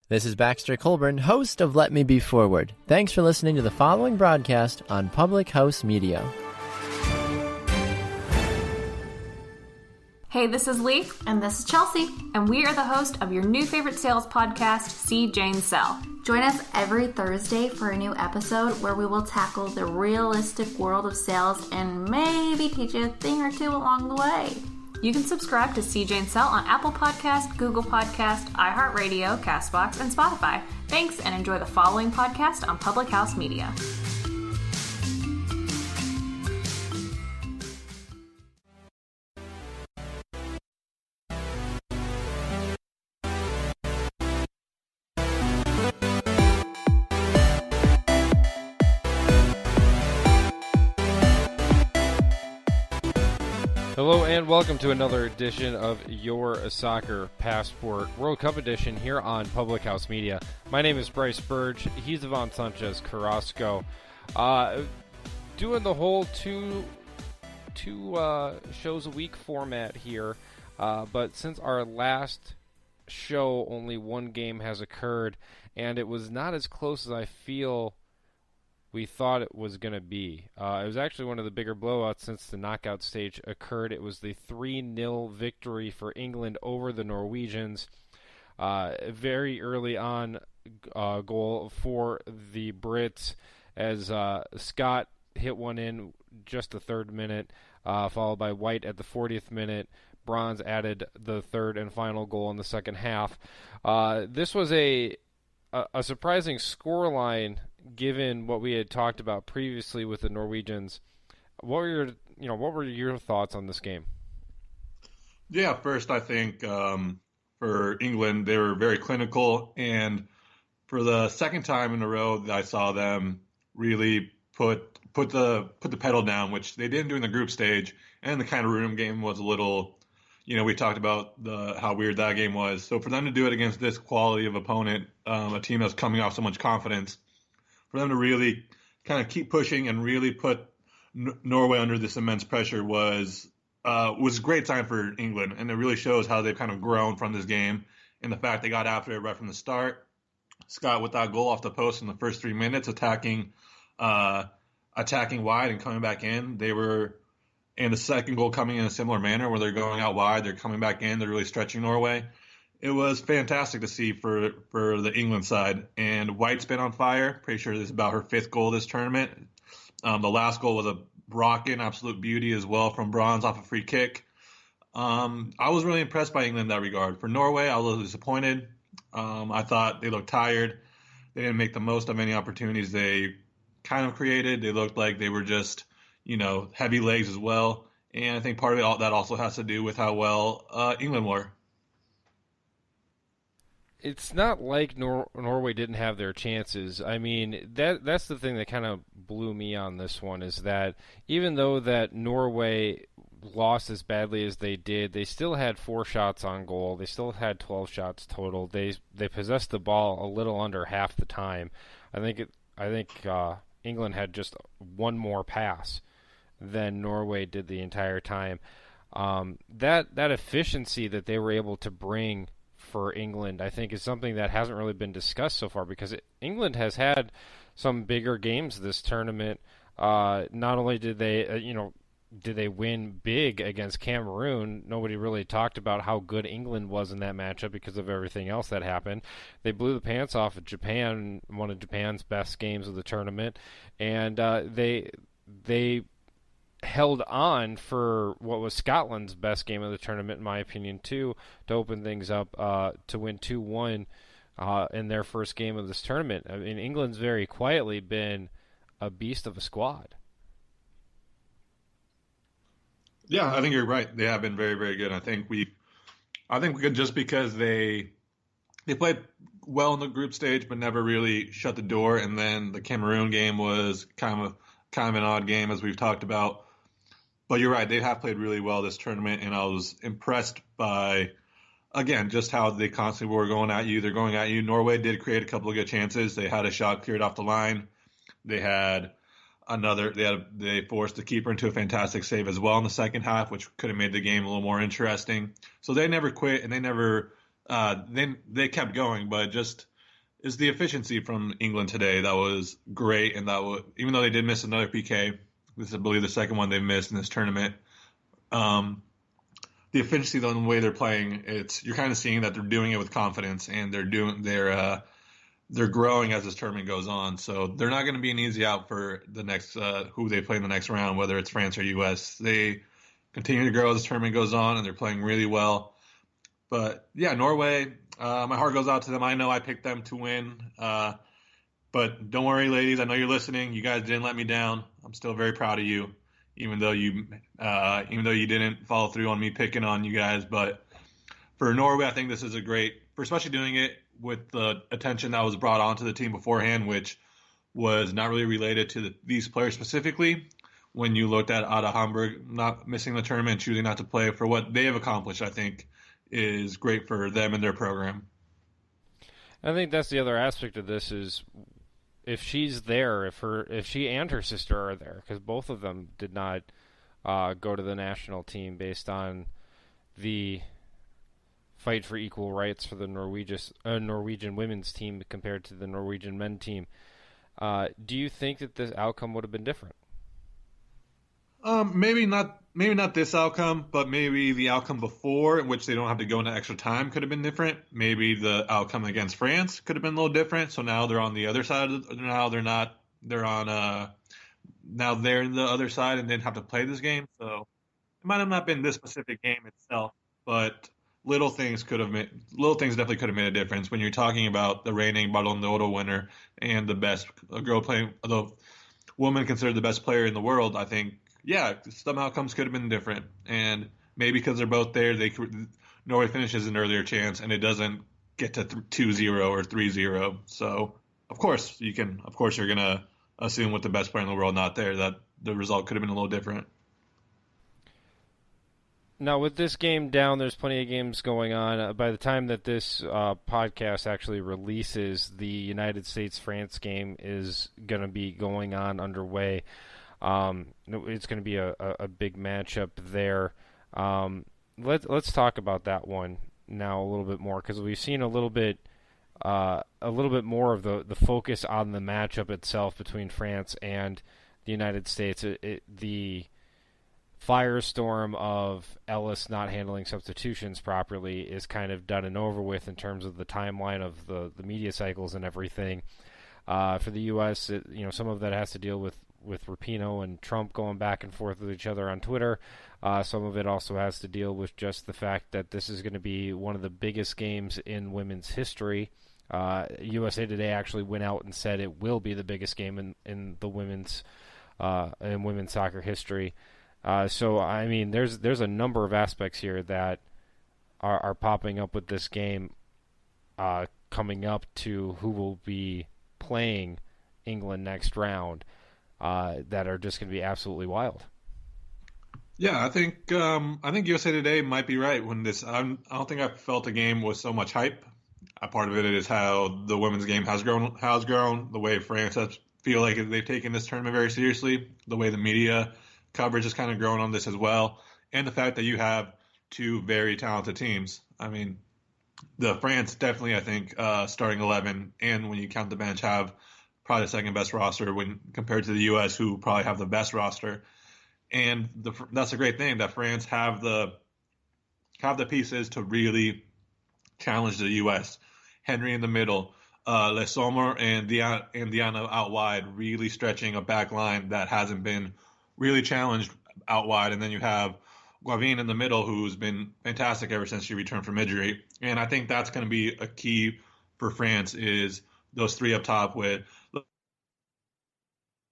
This is Baxter Colburn, host of Let Me Be Forward. Thanks for listening to the following broadcast on Public House Media. Hey, this is Lee. And this is Chelsea. And we are the host of your new favorite sales podcast, See Jane Sell. Join us every Thursday for a new episode where we will tackle the realistic world of sales and maybe teach you a thing or two along the way. You can subscribe to See Jane Sell on Apple Podcast, Google Podcast, iHeartRadio, CastBox, and Spotify. Thanks, and enjoy the following podcast on Public House Media. Hello and welcome to another edition of Your Soccer Passport World Cup edition here on Public House Media. My name is Bryce Burge. He's Ivan Sanchez Carrasco. Doing the whole two shows a week format here, but since our last show, only one game has occurred, and it was not as close as I feel we thought it was going to be. It was actually one of the bigger blowouts since the knockout stage occurred. It was the 3-0 victory for England over the Norwegians. Very early on goal for the Brits as Scott hit one in just the third minute, followed by White at the 40th minute. Bronze added the third and final goal in the second half. This was a surprising scoreline given what we had talked about previously with the Norwegians. What were your thoughts on this game? Yeah, first I think for England they were very clinical, and for the second time in a row I saw them really put the pedal down, which they didn't do in the group stage. And the Cameroon game was a little, we talked about how weird that game was. So for them to do it against this quality of opponent, a team that's coming off so much confidence, for them to really kind of keep pushing and really put Norway under this immense pressure was a great time for England. And it really shows how they've kind of grown from this game, and the fact they got after it right from the start. Scott with that goal off the post in the first 3 minutes, attacking wide and coming back in. And the second goal coming in a similar manner where they're going out wide, they're coming back in, they're really stretching Norway. It was fantastic to see for the England side. And White's been on fire. Pretty sure this is about her 5th goal this tournament. The last goal was a Brocken, absolute beauty as well, from Bronze off a free kick. I was really impressed by England in that regard. For Norway, I was a little disappointed. I thought they looked tired. They didn't make the most of any opportunities they kind of created. They looked like they were just, heavy legs as well. And I think part of that also has to do with how well England were. It's not like Norway didn't have their chances. I mean, that's the thing that kind of blew me on this one, is that even though that Norway lost as badly as they did, they still had 4 shots on goal. They still had 12 shots total. They possessed the ball a little under half the time. I think England had just one more pass than Norway did the entire time. That efficiency that they were able to bring for England, I think, is something that hasn't really been discussed so far, because England has had some bigger games this tournament. Not only did they win big against Cameroon, nobody really talked about how good England was in that matchup because of everything else that happened. They blew the pants off of Japan, one of Japan's best games of the tournament, and they held on for what was Scotland's best game of the tournament, in my opinion, too, to open things up, to win 2-1 in their first game of this tournament. I mean, England's very quietly been a beast of a squad. Yeah, I think you're right. They have been very, very good. I think we could, just because they played well in the group stage but never really shut the door, and then the Cameroon game was kind of an odd game, as we've talked about. But you're right, they have played really well this tournament, and I was impressed by, again, just how they constantly were going at you. They're going at you. Norway did create a couple of good chances. They had a shot cleared off the line. They had they forced the keeper into a fantastic save as well in the second half, which could have made the game a little more interesting. So they never quit, and they never they kept going. But just is the efficiency from England today. That was great, and that was, even though they did miss another PK, this is, I believe, the second one they missed in this tournament. The efficiency, though, in the way they're playing, you're kind of seeing that they're doing it with confidence, and they're growing as this tournament goes on. So they're not going to be an easy out for the next who they play in the next round, whether it's France or US. They continue to grow as this tournament goes on, and they're playing really well. But yeah, Norway, my heart goes out to them. I know I picked them to win. But don't worry, ladies. I know you're listening. You guys didn't let me down. I'm still very proud of you, even though you didn't follow through on me picking on you guys. But for Norway, I think this is for especially doing it with the attention that was brought onto the team beforehand, which was not really related to these players specifically. When you looked at Ada Hamburg not missing the tournament, choosing not to play, for what they have accomplished, I think is great for them and their program. I think that's the other aspect of this is if she's there, if she and her sister are there, because both of them did not go to the national team based on the fight for equal rights for the Norwegian women's team compared to the Norwegian men team. Do you think that this outcome would have been different? Maybe not this outcome, but maybe the outcome before, in which they don't have to go into extra time, could have been different. Maybe the outcome against France could have been a little different. So now they're on the other side now they're not. They're on. Now they're in the other side and didn't have to play this game. So it might have not been this specific game itself, but little things definitely could have made a difference when you're talking about the reigning Ballon d'Or winner and the woman considered the best player in the world. I think. Yeah, some outcomes could have been different, and maybe because they're both there, Norway finishes an earlier chance, and it doesn't get to 2-0 or 3-0. So, of course, you're gonna assume with the best player in the world not there that the result could have been a little different. Now, with this game down, there's plenty of games going on. By the time that this podcast actually releases, the United States-France game is going to be going on underway. It's going to be a big matchup there. Let's talk about that one now a little bit more, because we've seen a little bit more of the focus on the matchup itself between France and the United States. The firestorm of Ellis not handling substitutions properly is kind of done and over with in terms of the timeline of the media cycles and everything. For the U.S., some of that has to deal with Rapinoe and Trump going back and forth with each other on Twitter. Some of it also has to deal with just the fact that this is going to be one of the biggest games in women's history. USA Today actually went out and said it will be the biggest game in the women's soccer history. So I mean, there's a number of aspects here that are popping up with this game coming up to who will be playing England next round. That are just going to be absolutely wild. Yeah, I think USA Today might be right when this. I don't think I've felt a game with so much hype. A part of it is how the women's game has grown. The way France feel like they've taken this tournament very seriously. The way the media coverage has kind of grown on this as well, and the fact that you have two very talented teams. I mean, the France definitely, I think, starting 11, and when you count the bench, have probably the second best roster when compared to the U.S., who probably have the best roster. And that's a great thing that France have the pieces to really challenge the U.S. Henry in the middle, Le Sommer and Diana out wide, really stretching a back line that hasn't been really challenged out wide. And then you have Guavin in the middle, who's been fantastic ever since she returned from injury. And I think that's going to be a key for France is those three up top with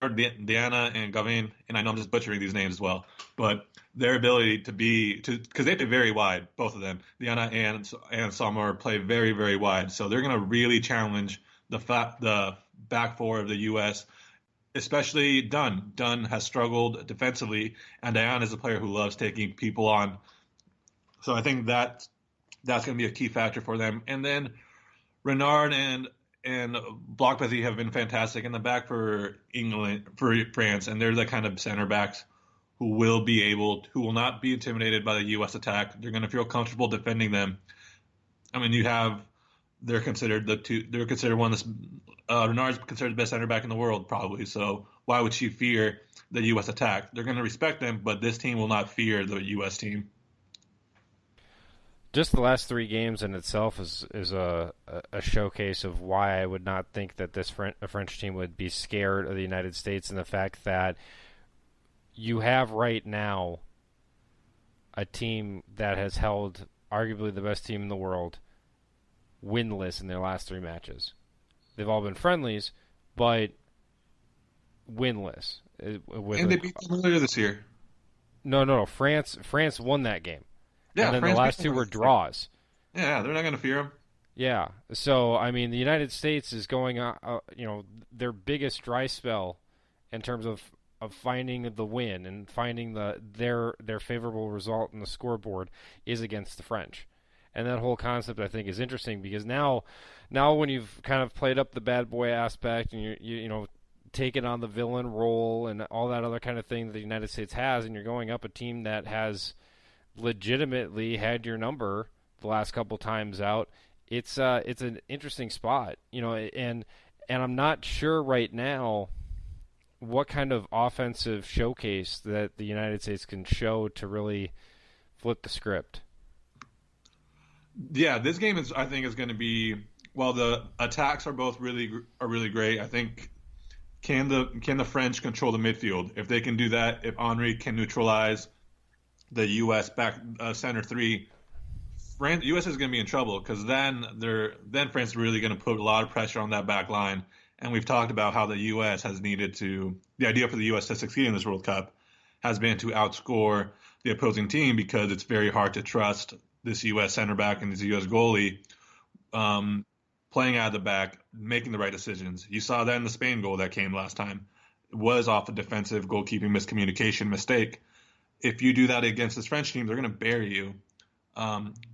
Diana and Gavin, and I know I'm just butchering these names as well, but their ability because they play very wide, both of them. Diana and Sommer play very, very wide, so they're going to really challenge the back four of the U.S., especially Dunn. Dunn has struggled defensively, and Diana is a player who loves taking people on. So I think that's going to be a key factor for them. And then Renard and Blockbethy have been fantastic in the back for France, and they're the kind of center backs who will not be intimidated by the U.S. attack. They're going to feel comfortable defending them. I mean, you have they're considered the two. They're considered one of the Renard's considered the best center back in the world, probably. So why would she fear the U.S. attack? They're going to respect them, but this team will not fear the U.S. team. Just the last 3 games in itself is a showcase of why I would not think that this a French team would be scared of the United States, and the fact that you have right now a team that has held arguably the best team in the world winless in their last 3 matches. They've all been friendlies, but winless. And they beat them earlier this year. No. France won that game. Yeah, and then France the last 2 were draws. Yeah, they're not going to fear them. Yeah. So, I mean, the United States is going their biggest dry spell in terms of finding the win and finding their favorable result in the scoreboard is against the French. And that whole concept, I think, is interesting because now when you've kind of played up the bad boy aspect and you taken on the villain role and all that other kind of thing that the United States has, and you're going up a team that has legitimately had your number the last couple times out, it's an interesting spot, and I'm not sure right now what kind of offensive showcase that the United States can show to really flip the script. Yeah, this game I think is going to be, while the attacks are both really great. I think can the French control the midfield? If they can do that, if Henry can neutralize the U.S. back center 3, U.S. is going to be in trouble because then France is really going to put a lot of pressure on that back line. And we've talked about how the U.S. has needed to – the idea for the U.S. to succeed in this World Cup has been to outscore the opposing team because it's very hard to trust this U.S. center back and this U.S. goalie playing out of the back, making the right decisions. You saw that in the Spain goal that came last time. It was off a defensive goalkeeping miscommunication mistake. If you do that against this French team, they're going to bury you.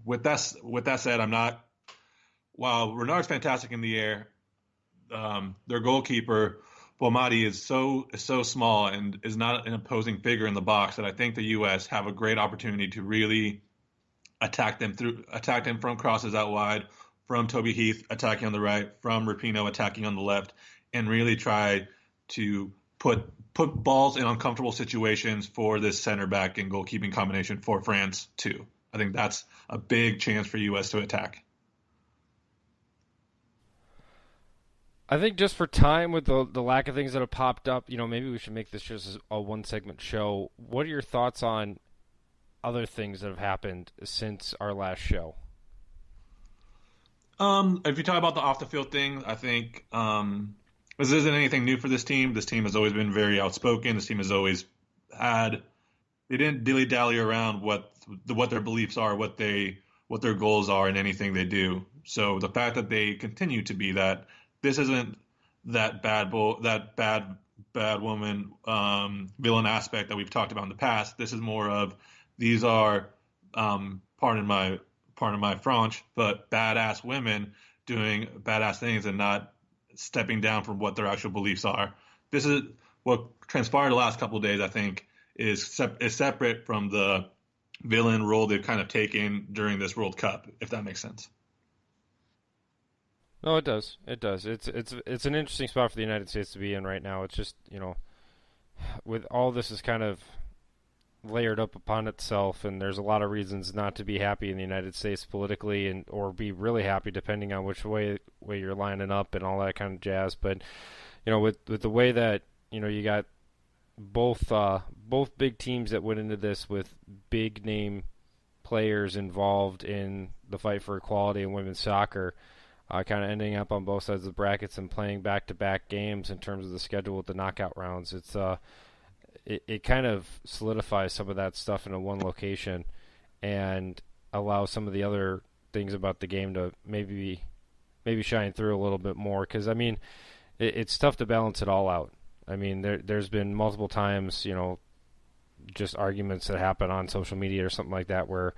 With that said, I'm not – while Renard's fantastic in the air, their goalkeeper Bomadi is so small and is not an opposing figure in the box that I think the U.S. have a great opportunity to really attack them from crosses out wide, from Toby Heath attacking on the right, from Rapinoe attacking on the left, and really try to put balls in uncomfortable situations for this center back and goalkeeping combination for France too. I think that's a big chance for U.S. to attack. I think just for time, with the lack of things that have popped up, maybe we should make this just a one-segment show. What are your thoughts on other things that have happened since our last show? If you talk about the off-the-field thing, I think this isn't anything new for this team. This team has always been very outspoken. This team has always had – they didn't dilly-dally around what their beliefs are, what their goals are in anything they do. So the fact that they continue to be that – this isn't that bad woman villain aspect that we've talked about in the past. This is more of these are pardon my French, but badass women doing badass things and not stepping down from what their actual beliefs are. This is what transpired the last couple of days. I think is separate from the villain role they've kind of taken during this World Cup, if that makes sense. No, it does. It does. It's an interesting spot for the United States to be in right now. It's just, with all this is kind of layered up upon itself, and there's a lot of reasons not to be happy in the United States politically, or be really happy depending on which way you're lining up and all that kind of jazz. But with the way that you got both big teams that went into this with big name players involved in the fight for equality in women's soccer. Kind of ending up on both sides of the brackets and playing back-to-back games in terms of the schedule with the knockout rounds. It kind of solidifies some of that stuff into one location and allows some of the other things about the game to maybe shine through a little bit more. Because, it's tough to balance it all out. There's been multiple times, just arguments that happen on social media or something like that where,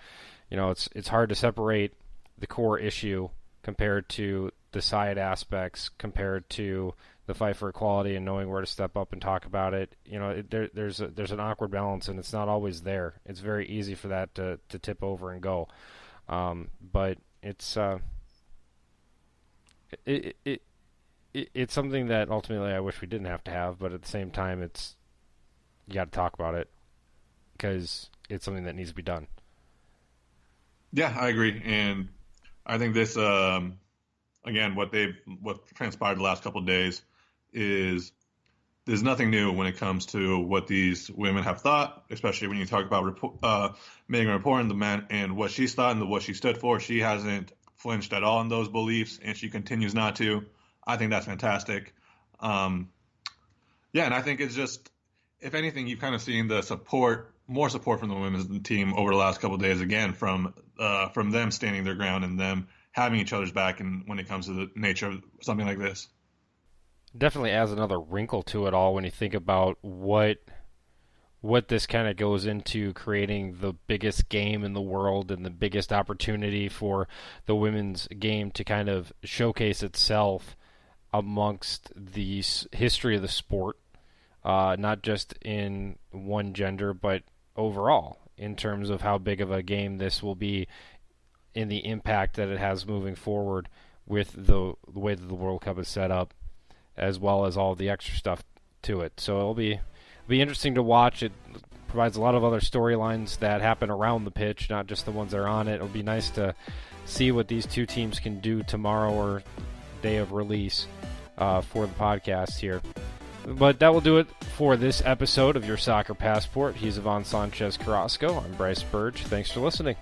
it's hard to separate the core issue compared to the side aspects, compared to the fight for equality and knowing where to step up and talk about it. There's an awkward balance, and it's not always there. It's very easy for that to tip over and go. But it's it's something that ultimately I wish we didn't have to have, but at the same time, you got to talk about it because it's something that needs to be done. Yeah, I agree, and I think this again what transpired the last couple of days is there's nothing new when it comes to what these women have thought, especially when you talk about Megan Rapinoe and the man and what she's thought and what she stood for. She hasn't flinched at all in those beliefs, and she continues not to. I think that's fantastic. Yeah, and I think it's just, if anything, you've kind of seen the more support from the women's team over the last couple of days, again, from them standing their ground and them having each other's back and when it comes to the nature of something like this. Definitely adds another wrinkle to it all when you think about what this kind of goes into creating the biggest game in the world and the biggest opportunity for the women's game to kind of showcase itself amongst the history of the sport, not just in one gender, but overall in terms of how big of a game this will be in the impact that it has moving forward with the way that the World Cup is set up, as well as all the extra stuff to it. So it'll be interesting to watch. It provides a lot of other storylines that happen around the pitch, not just the ones that are on it. It'll be nice to see what these two teams can do tomorrow or day of release for the podcast here. But that will do it for this episode of Your Soccer Passport. He's Ivan Sanchez Carrasco. I'm Bryce Burge. Thanks for listening.